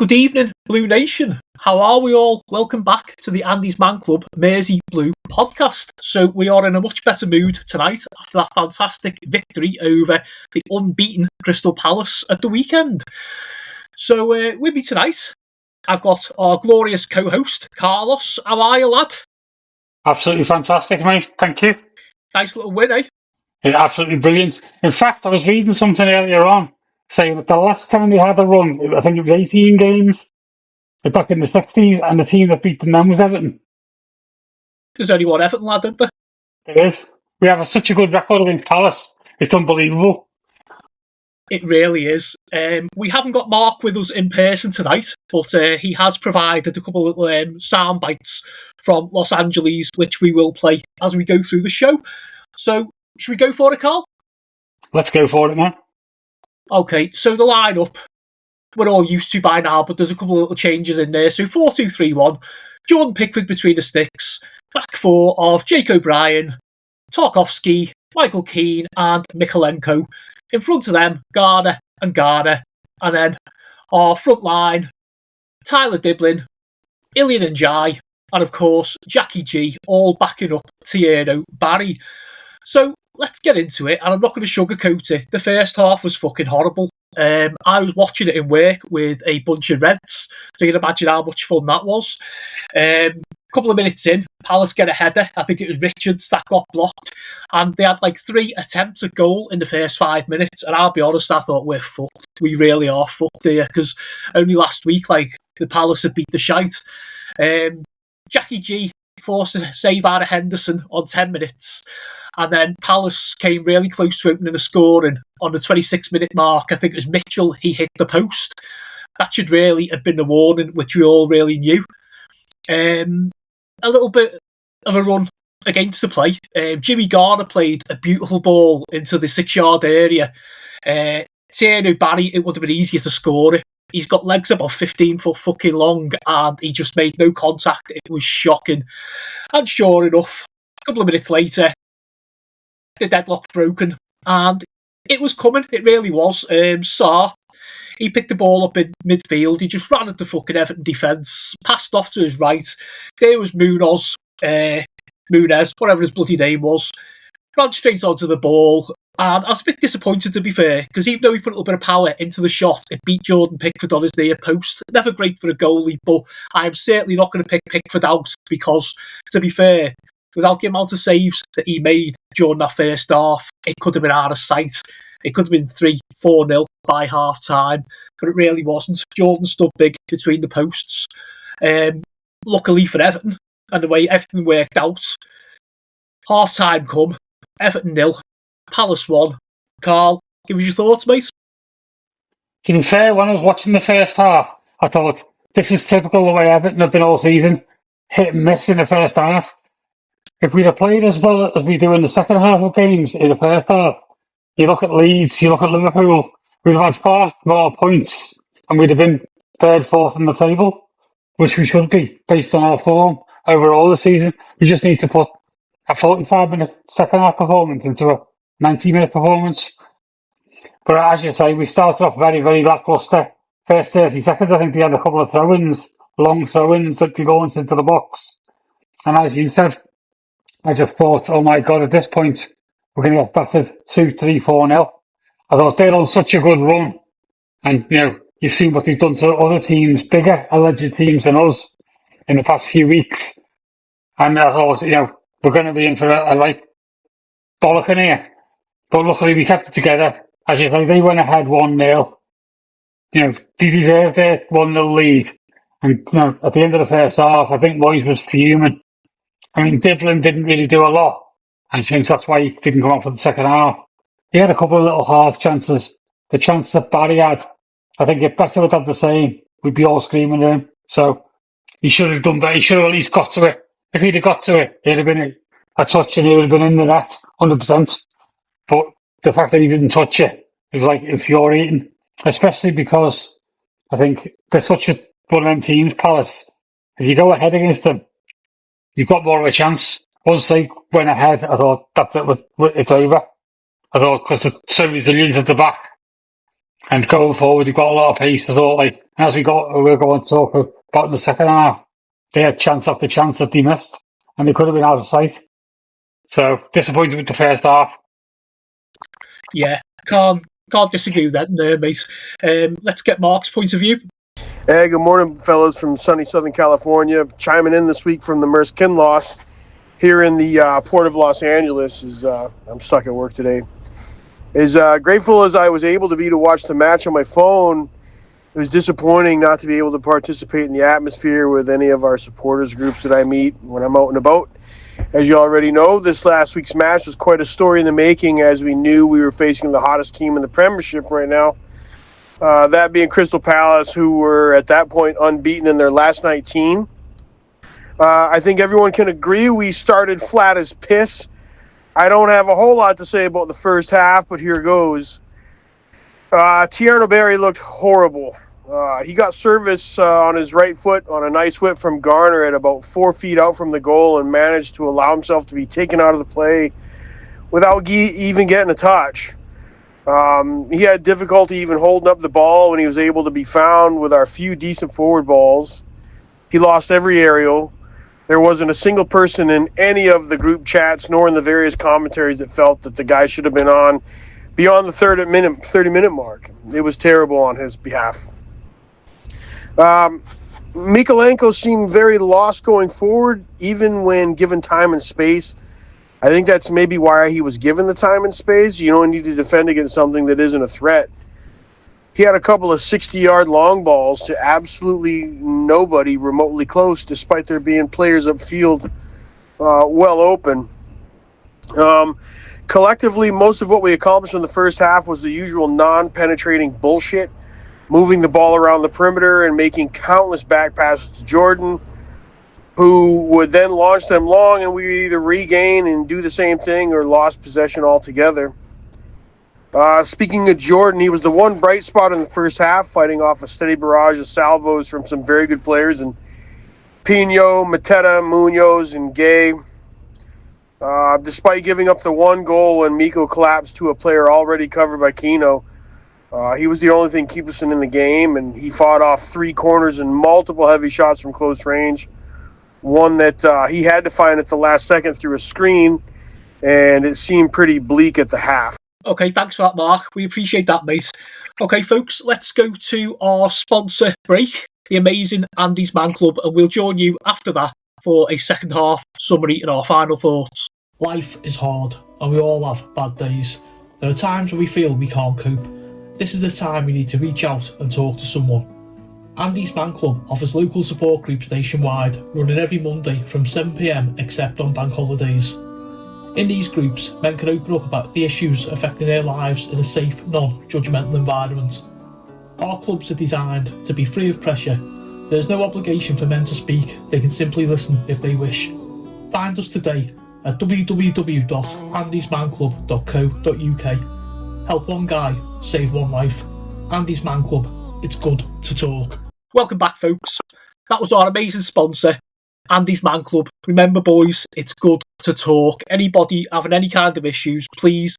Good evening, Blue Nation. How are we all? Welcome back to the Andy's Man Club Mersey Blue podcast. So we are in a much better mood tonight after that fantastic victory over the unbeaten Crystal Palace at the weekend. So with me tonight, I've got our glorious co-host, Carlos. How are you, lad? Absolutely fantastic, mate. Thank you. Nice little win, eh? Yeah, absolutely brilliant. In fact, I was reading something earlier on saying that the last time they had a run, I think it was 18 games back in the 60s, and the team that beat them then was Everton. There's only one Everton lad, isn't there? There is. We have such a good record against Palace. It's unbelievable. It really is. We haven't got Mark with us in person tonight, but he has provided a couple of sound bites from Los Angeles, which we will play as we go through the show. So, should we go for it, Carl? Let's go for it, man. Okay, so the lineup we're all used to by now, but there's a couple of little changes in there. So 4-2-3-1, Jordan Pickford between the sticks, back four of Jake O'Brien, Tarkowski, Michael Keane and Mikalenko. In front of them, Garner, and then our front line, Tyler Diblin, Ilian Njai, and of course, Jackie G, all backing up Thierry Barry. So, let's get into it, and I'm not going to sugarcoat it. The first half was fucking horrible. I was watching it in work with a bunch of Reds, so you can imagine how much fun that was. A couple of minutes in, Palace get a header. I think it was Richards that got blocked, and they had like 3 attempts at goal in the first 5 minutes. And I'll be honest, I thought we're fucked. We really are fucked here, because only last week, like, the Palace had beat the shite. Jackie G forced a save out of Henderson on 10 minutes. And then Palace came really close to opening a scoring on the 26-minute mark. I think it was Mitchell, he hit the post. That should really have been the warning, which we all really knew. A little bit of a run against the play. Jimmy Garner played a beautiful ball into the 6-yard area. Thierry Barry, it would have been easier to score it. He's got legs about 15 foot fucking long, and he just made no contact. It was shocking. And sure enough, a couple of minutes later, the deadlock broken, and it was coming. It really was. Sarr, he picked the ball up in midfield. He just ran at the fucking Everton defence, passed off to his right. There was Munez, whatever his bloody name was, ran straight onto the ball. And I was a bit disappointed, to be fair, because even though he put a little bit of power into the shot, it beat Jordan Pickford on his near post. Never great for a goalie, but I'm certainly not going to pick Pickford out because, to be fair, without the amount of saves that he made during that first half, it could have been out of sight. It could have been 3-4-0 by half time, but it really wasn't. Jordan stood big between the posts. Luckily for Everton, and the way everything worked out, half time come, Everton 0, Palace 1. Carl, give us your thoughts, mate. To be fair, when I was watching the first half, I thought, this is typical the way Everton have been all season. Hit and miss in the first half. If we'd have played as well as we do in the second half of games in the first half, you look at Leeds, you look at Liverpool, we'd have had far more points and we'd have been 3rd, 4th in the table, which we should be based on our form overall this season. We just need to put a 45-minute second half performance into a 90-minute performance. But as you say, we started off very, very lacklustre. First 30 seconds, I think they had a couple of throw-ins, long throw-ins that they launched into the box. And as you said, I just thought, oh my God, at this point, we're going to get battered 2-3-4-0. I thought they're on such a good run. And, you've seen what they've done to other teams, bigger alleged teams than us in the past few weeks. And I thought, we're going to be in for a right bollocking here. But luckily we kept it together. As you say, they went ahead 1-0. They deserved their 1-0 lead. And, at the end of the first half, I think Moyes was fuming. I mean, Diblin didn't really do a lot, and I think that's why he didn't come on for the second half. He had a couple of little half chances. The chance that Barry had, I think if Better would have the same, we'd be all screaming at him. So he should have done better. He should have at least got to it. If he'd have got to it, it'd have been a touch and he would have been in the net, 100%. But the fact that he didn't touch it was like infuriating, especially because I think they're such one of them teams, Palace. If you go ahead against them, you've got more of a chance. Once they went ahead, I thought it's over. I thought because they're so resilient at the back and going forward, you've got a lot of pace. I thought And as we were going to talk about in the second half, they had chance after chance that they missed, and they could have been out of sight. So disappointed with the first half. Yeah, can't disagree with that there, mate. Let's get Mark's point of view. Hey, good morning, fellas, from sunny Southern California. Chiming in this week from the Mersey loss here in the Port of Los Angeles. I'm stuck at work today. As grateful as I was able to be to watch the match on my phone, it was disappointing not to be able to participate in the atmosphere with any of our supporters groups that I meet when I'm out and about. As you already know, this last week's match was quite a story in the making, as we knew we were facing the hottest team in the Premiership right now. That being Crystal Palace, who were at that point unbeaten in their last 19. I think everyone can agree we started flat as piss. I don't have a whole lot to say about the first half, but here goes. Tierno Barry looked horrible. He got service on his right foot on a nice whip from Garner at about 4 feet out from the goal and managed to allow himself to be taken out of the play without even getting a touch. He had difficulty even holding up the ball when he was able to be found with our few decent forward balls. He lost every aerial. There wasn't a single person in any of the group chats nor in the various commentaries that felt that the guy should have been on beyond the 30-minute mark. It was terrible on his behalf. Mikolenko seemed very lost going forward, even when given time and space. I think that's maybe why he was given the time and space. You don't need to defend against something that isn't a threat. He had a couple of 60-yard long balls to absolutely nobody remotely close, despite there being players upfield well open. Collectively, most of what we accomplished in the first half was the usual non-penetrating bullshit, moving the ball around the perimeter and making countless back passes to Jordan, who would then launch them long, and we either regain and do the same thing or lost possession altogether. Speaking of Jordan, he was the one bright spot in the first half, fighting off a steady barrage of salvos from some very good players, and Pino, Mateta, Munoz, and Gay. Despite giving up the one goal when Miko collapsed to a player already covered by Kino, he was the only thing keeping us in the game, and he fought off 3 corners and multiple heavy shots from close range. One that he had to find at the last second through a screen, and it seemed pretty bleak at the half. Okay, thanks for that, Mark. We appreciate that, mate. Okay, folks, let's go to our sponsor break, the amazing Andy's Man Club, and we'll join you after that for a second half summary and our final thoughts. Life is hard, and we all have bad days. There are times when we feel we can't cope. This is the time we need to reach out and talk to someone. Andy's Man Club offers local support groups nationwide, running every Monday from 7 p.m, except on bank holidays. In these groups, men can open up about the issues affecting their lives in a safe, non-judgmental environment. Our clubs are designed to be free of pressure. There is no obligation for men to speak, they can simply listen if they wish. Find us today at www.andysmanclub.co.uk. Help one guy, save one life. Andy's Man Club, it's good to talk. Welcome back, folks. That was our amazing sponsor, Andy's Man Club. Remember, boys, it's good to talk. Anybody having any kind of issues, please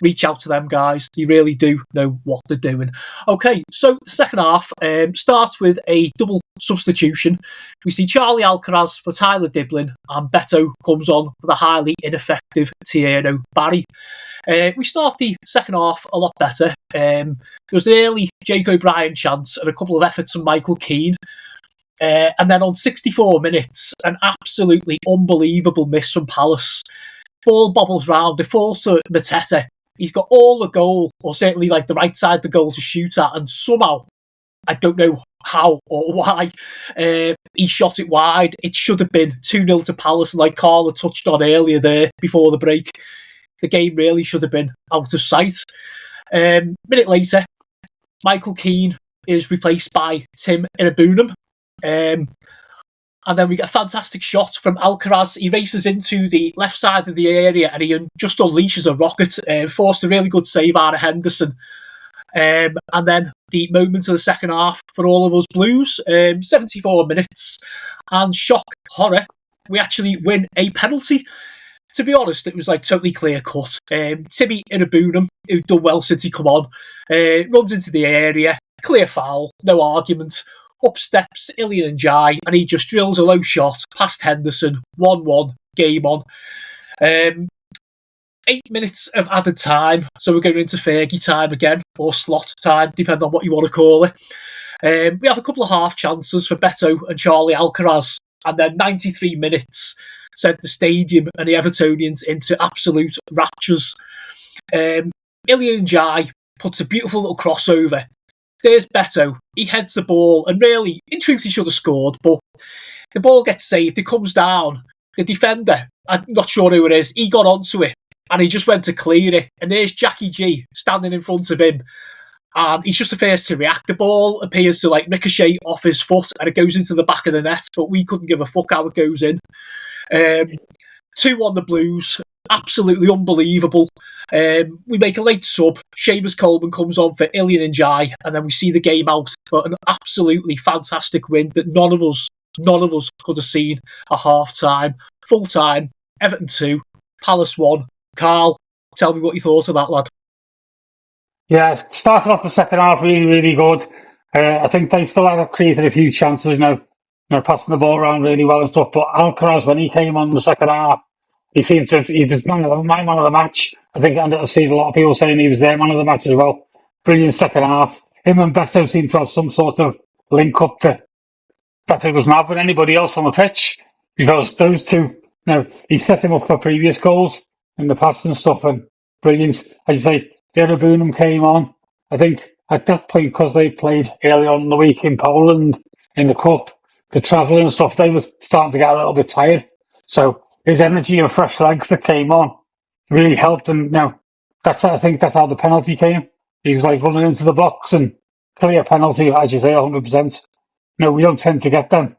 reach out to them, guys. They really do know what they're doing. Okay, so the second half starts with a double substitution. We see Charlie Alcaraz for Tyler Diblin, and Beto comes on for the highly ineffective Tierno Barry. We start the second half a lot better. There was an early Jake O'Brien chance and a couple of efforts from Michael Keane. And then on 64 minutes, an absolutely unbelievable miss from Palace. Ball bobbles round, it falls to Mateta. He's got all the goal, or certainly like the right side of the goal to shoot at, and somehow, I don't know how or why, he shot it wide. It should have been 2-0 to Palace, like Carla touched on earlier there before the break. The game really should have been out of sight. Minute later, Michael Keane is replaced by Tim Inabunam. And then we get a fantastic shot from Alcaraz. He races into the left side of the area and he just unleashes a rocket, forced a really good save out of Henderson. And then the moment of the second half for all of us Blues, 74 minutes, and shock, horror, we actually win a penalty. To be honest, it was like totally clear cut. Timmy Inabunam, who'd done well since he come on, runs into the area. clear foul, no argument. Up steps Ilian Njai, and he just drills a low shot past Henderson. 1-1, game on. 8 minutes of added time, so we're going into Fergie time again, or slot time, depending on what you want to call it. We have a couple of half chances for Beto and Charlie Alcaraz, and then 93 minutes sent the stadium and the Evertonians into absolute raptures. Ilian Njai puts a beautiful little crossover. There's Beto. He heads the ball, and really, in truth, he should have scored, but the ball gets saved. It comes down. The defender, I'm not sure who it is, he got onto it, and he just went to clear it. And there's Jackie G standing in front of him, and he's just the first to react. The ball appears to ricochet off his foot, and it goes into the back of the net, but we couldn't give a fuck how it goes in. 2 on the Blues. Absolutely unbelievable. We make a late sub. Seamus Coleman comes on for Ilian Njai, and then we see the game out for an absolutely fantastic win that none of us could have seen at half time. Full time, Everton 2, Palace 1. Carl, tell me what you thought of that, lad. Yeah, started off the second half really, really good. I think they still had created a few chances, passing the ball around really well and stuff. But Alcaraz, when he came on the second half, he was my man of the match. I think I've seen a lot of people saying he was their man of the match as well. Brilliant second half. Him and Beto seemed to have some sort of link up that Beto doesn't have with anybody else on the pitch, because those two, he set him up for previous goals in the past and stuff, and brilliant. As you say, Bunham came on. I think at that point, because they played early on in the week in Poland in the Cup, the travelling and stuff, they were starting to get a little bit tired. So his energy and fresh legs that came on really helped. And I think that's how the penalty came. He was running into the box, and clear penalty, as you say, 100%. We don't tend to get them.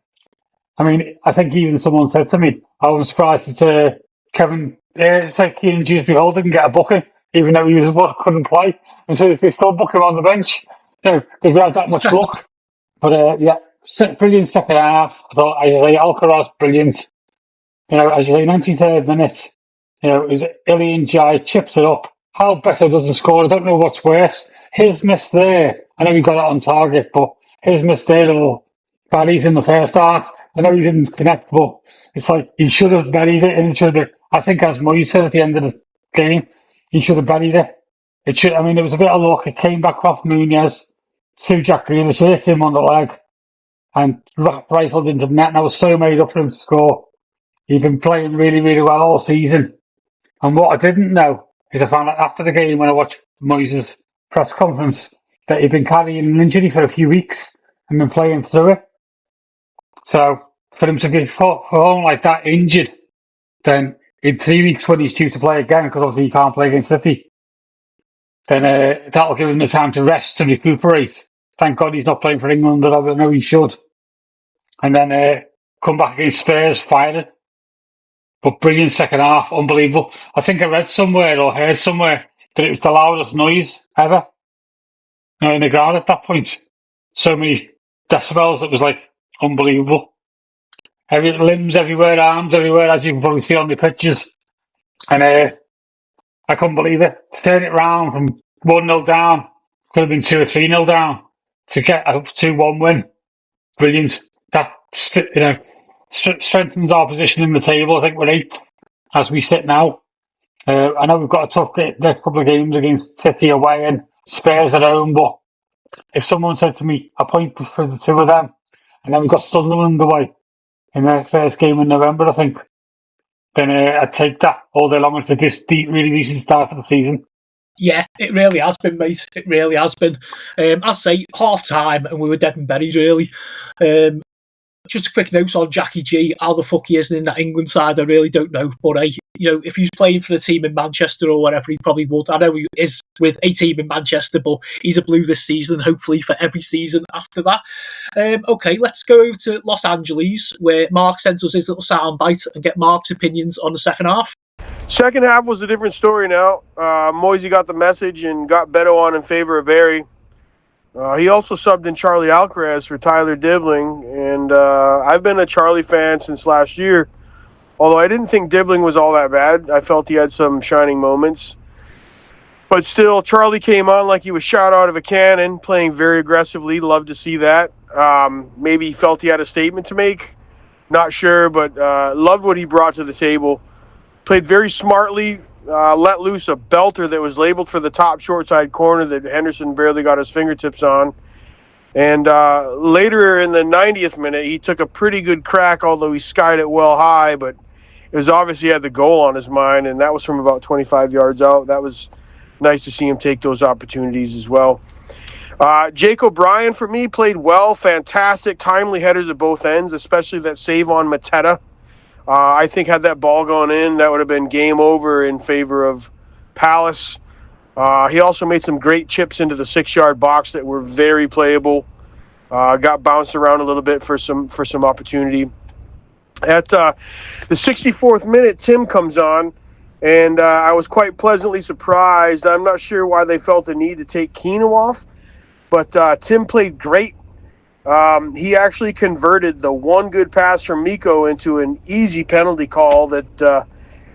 I mean, I think even someone said to me, I was surprised that Kieran Dewsbury-Hall didn't get a booking, even though he couldn't play. And so they still book him on the bench, because we had that much luck. But brilliant second half. I thought, as you say, Alcaraz, brilliant. As you say, 93rd minute, it was Ilian Njai chips it up. How Beto doesn't score, I don't know what's worse. His miss there, I know he got it on target, but his miss there, little Barry's in the first half. I know he didn't connect, but it's he should have buried it, and it should have been, I think, as Moyes said at the end of the game, he should have buried it. It was a bit of luck. It came back off Muniz to Jack Grealish, hit him on the leg, and rifled into the net, and I was so made up for him to score. He'd been playing really, really well all season. And what I didn't know is I found out after the game, when I watched Moyes' press conference, that he'd been carrying an injury for a few weeks and been playing through it. So for him to be home like that, injured, then in 3 weeks when he's due to play again, because obviously he can't play against City, then that'll give him the time to rest and recuperate. Thank God he's not playing for England, that I know he should. And then come back against Spurs, fired. But brilliant second half, unbelievable. I think I read somewhere or heard somewhere that it was the loudest noise ever in the ground at that point. So many decibels, it was unbelievable. Limbs everywhere, arms everywhere, as you can probably see on the pictures. And I couldn't believe it. To turn it round from 1-0 down, could have been 2 or 3-0 down, to get a 2-1 win. Brilliant. That, strengthens our position in the table. I think we're 8th as we sit now. I know we've got a tough next couple of games against City away and Spurs at home, but if someone said to me, a point for the two of them, and then we've got Sunderland away in their first game in November, I think, then I'd take that all day long. It's a really decent start for the season. Yeah, it really has been, mate. It really has been. I say half time, and we were dead and buried, really. Just a quick note on Jackie G. How the fuck he isn't in that England side, I really don't know. But if he was playing for the team in Manchester or whatever, he probably would. I know he is with a team in Manchester, but he's a Blue this season, hopefully for every season after that. Okay, let's go over to Los Angeles, where Mark sent us his little soundbite and get Mark's opinions on the second half. Second half was a different story now. Moisey got the message and got Beto on in favor of Barry. He also subbed in Charlie Alcaraz for Tyler Dibbling, and I've been a Charlie fan since last year, although I didn't think Dibbling was all that bad. I felt he had some shining moments. But still, Charlie came on like he was shot out of a cannon, playing very aggressively. Love to see that. Maybe he felt he had a statement to make. Not sure, but loved what he brought to the table. Played very smartly, let loose a belter that was labeled for the top short side corner that Henderson barely got his fingertips on. And later in the 90th minute, he took a pretty good crack, although he skied it well high, but it was obvious he had the goal on his mind, and that was from about 25 yards out. That was nice to see him take those opportunities as well. Jake O'Brien, for me, played well. Fantastic, timely headers at both ends, especially that save on Mateta. I think had that ball gone in, that would have been game over in favor of Palace. He also made some great chips into the 6-yard box that were very playable. Got bounced around a little bit for some opportunity. At the 64th minute, Tim comes on, and I was quite pleasantly surprised. I'm not sure why they felt the need to take Keno off, but Tim played great. He actually converted the one good pass from Miko into an easy penalty call that,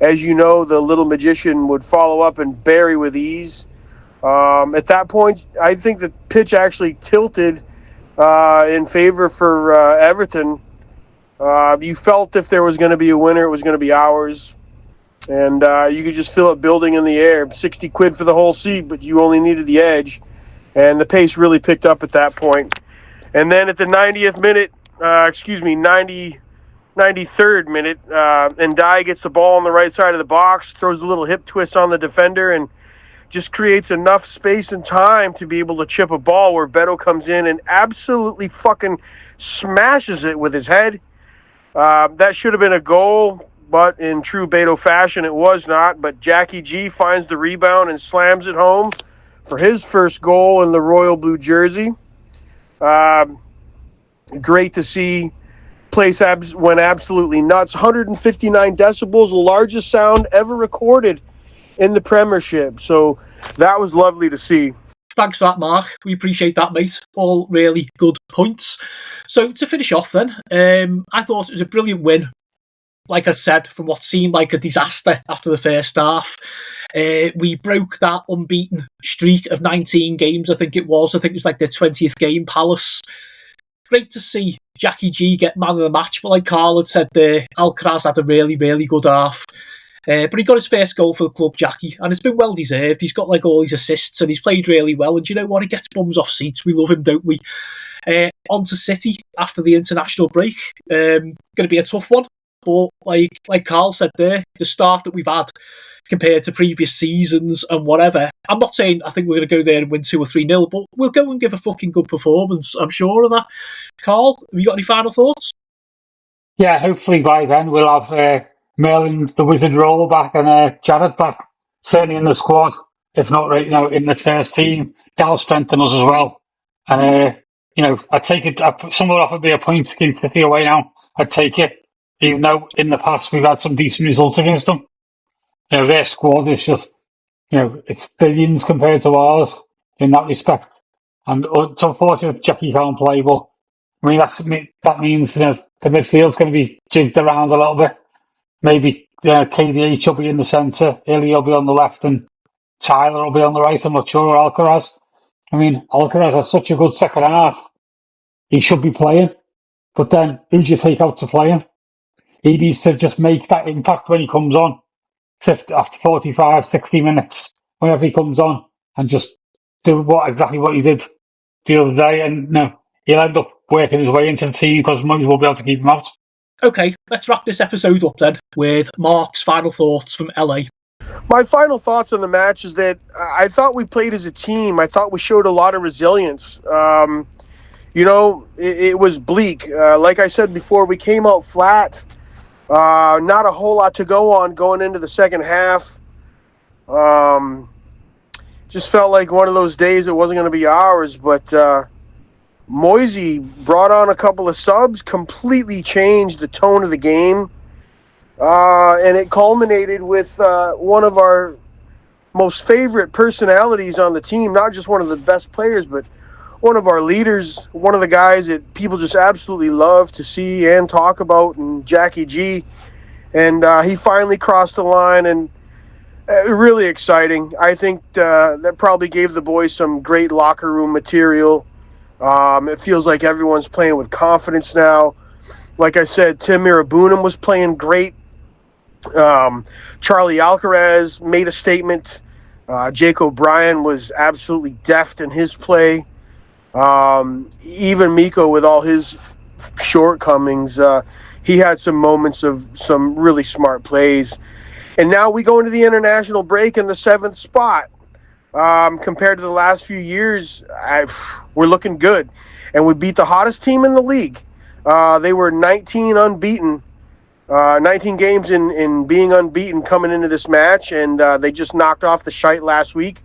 as you know, the little magician would follow up and bury with ease. At that point, I think the pitch actually tilted in favor for Everton. You felt if there was going to be a winner, it was going to be ours. And you could just feel it building in the air. 60 quid for the whole seat, but you only needed the edge. And the pace really picked up at that point. And then at the 93rd minute, Ndiaye gets the ball on the right side of the box, throws a little hip twist on the defender, and just creates enough space and time to be able to chip a ball where Beto comes in and absolutely fucking smashes it with his head. That should have been a goal, but in true Beto fashion, it was not. But Jackie G finds the rebound and slams it home for his first goal in the royal blue jersey. Great to see. Place went absolutely nuts. 159 decibels, the largest sound ever recorded in the Premiership. So that was lovely to see. Thanks for that, Mark. We appreciate that, mate. All really good points. So to finish off then, I thought it was a brilliant win. Like I said, from what seemed like a disaster after the first half. We broke that unbeaten streak of 19 games, I think it was. I think it was like their 20th game, Palace. Great to see Jackie G get man of the match, but like Carl had said there, Alcaraz had a really, really good half. But he got his first goal for the club, Jackie, and it's been well deserved. He's got like all his assists and he's played really well. And do you know what? He gets bums off seats. We love him, don't we? On to City after the international break. Going to be a tough one. But like Carl said there, the start that we've had compared to previous seasons and whatever, I'm not saying I think we're going to go there and win 2 or 3-0, but we'll go and give a fucking good performance. I'm sure of that. Carl, have you got any final thoughts? Yeah, hopefully by then we'll have Merlin, the Wizard Roll back, and Jared back, certainly in the squad, if not right now in the first team. That'll strengthen us as well. And, I take it, someone offered me a point against City away now. I'd take it, even though in the past we've had some decent results against them. Their squad is just, it's billions compared to ours in that respect. And it's unfortunate Jackie can't play, but I mean, that means, the midfield's going to be jigged around a little bit. Maybe KDH will be in the centre, Illy will be on the left, and Tyler will be on the right. I'm not sure, Alcaraz. I mean, Alcaraz has such a good second half. He should be playing. But then, who do you take out to play him? He needs to just make that impact when he comes on. After 45, 60 minutes, whenever he comes on, and just do exactly what he did the other day. And he'll end up working his way into the team because Moyes will be able to keep him out. Okay, let's wrap this episode up then with Mark's final thoughts from LA. My final thoughts on the match is that I thought we played as a team. I thought we showed a lot of resilience. It was bleak. Like I said before, we came out flat. Not a whole lot to go on going into the second half. Just felt like one of those days it wasn't going to be ours, but Moisey brought on a couple of subs, completely changed the tone of the game, and it culminated with one of our most favorite personalities on the team, not just one of the best players, but one of our leaders, one of the guys that people just absolutely love to see and talk about, and Jackie G. And he finally crossed the line, and Really exciting. I think that probably gave the boys some great locker room material. It feels like everyone's playing with confidence now. Like I said, Tim Mirabunum was playing great. Charlie Alcaraz made a statement. Jake O'Brien was absolutely deft in his play. Even Miko, with all his shortcomings, he had some moments of some really smart plays. And now we go into the international break in the 7th spot. Compared to the last few years, we're looking good. And we beat the hottest team in the league. They were 19 unbeaten, 19 games in being unbeaten coming into this match, and they just knocked off the shite last week.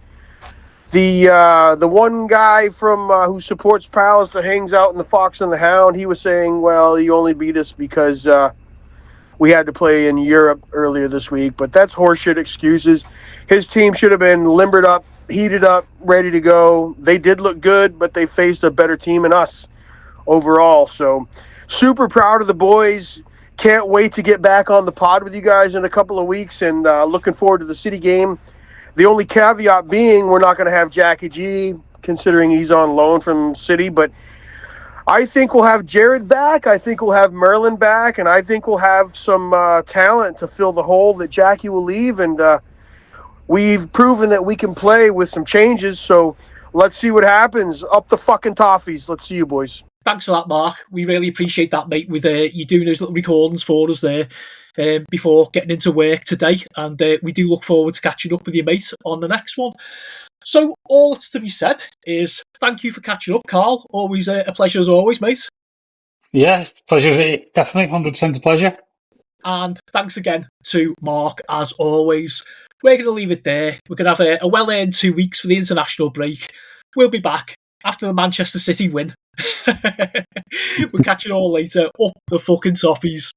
The one guy from who supports Palace that hangs out in the Fox and the Hound, he was saying, well, you only beat us because we had to play in Europe earlier this week, but that's horseshit excuses. His team should have been limbered up, heated up, ready to go. They did look good, but they faced a better team than us overall. So super proud of the boys. Can't wait to get back on the pod with you guys in a couple of weeks, and looking forward to the City game. The only caveat being we're not going to have Jackie G, considering he's on loan from City, but I think we'll have Jared back. I think we'll have Merlin back, and I think we'll have some talent to fill the hole that Jackie will leave. And we've proven that we can play with some changes. So let's see what happens. Up the fucking Toffees. Let's see you, boys. Thanks for that, Mark. We really appreciate that, mate, with you doing those little recordings for us there before getting into work today. And we do look forward to catching up with you, mate, on the next one. So all that's to be said is thank you for catching up, Carl. Always a pleasure as always, mate. Yeah, pleasure. Definitely 100% a pleasure. And thanks again to Mark, as always. We're going to leave it there. We're going to have a well-earned 2 weeks for the international break. We'll be back after the Manchester City win. We'll catch you all later. Up the fucking Toffees.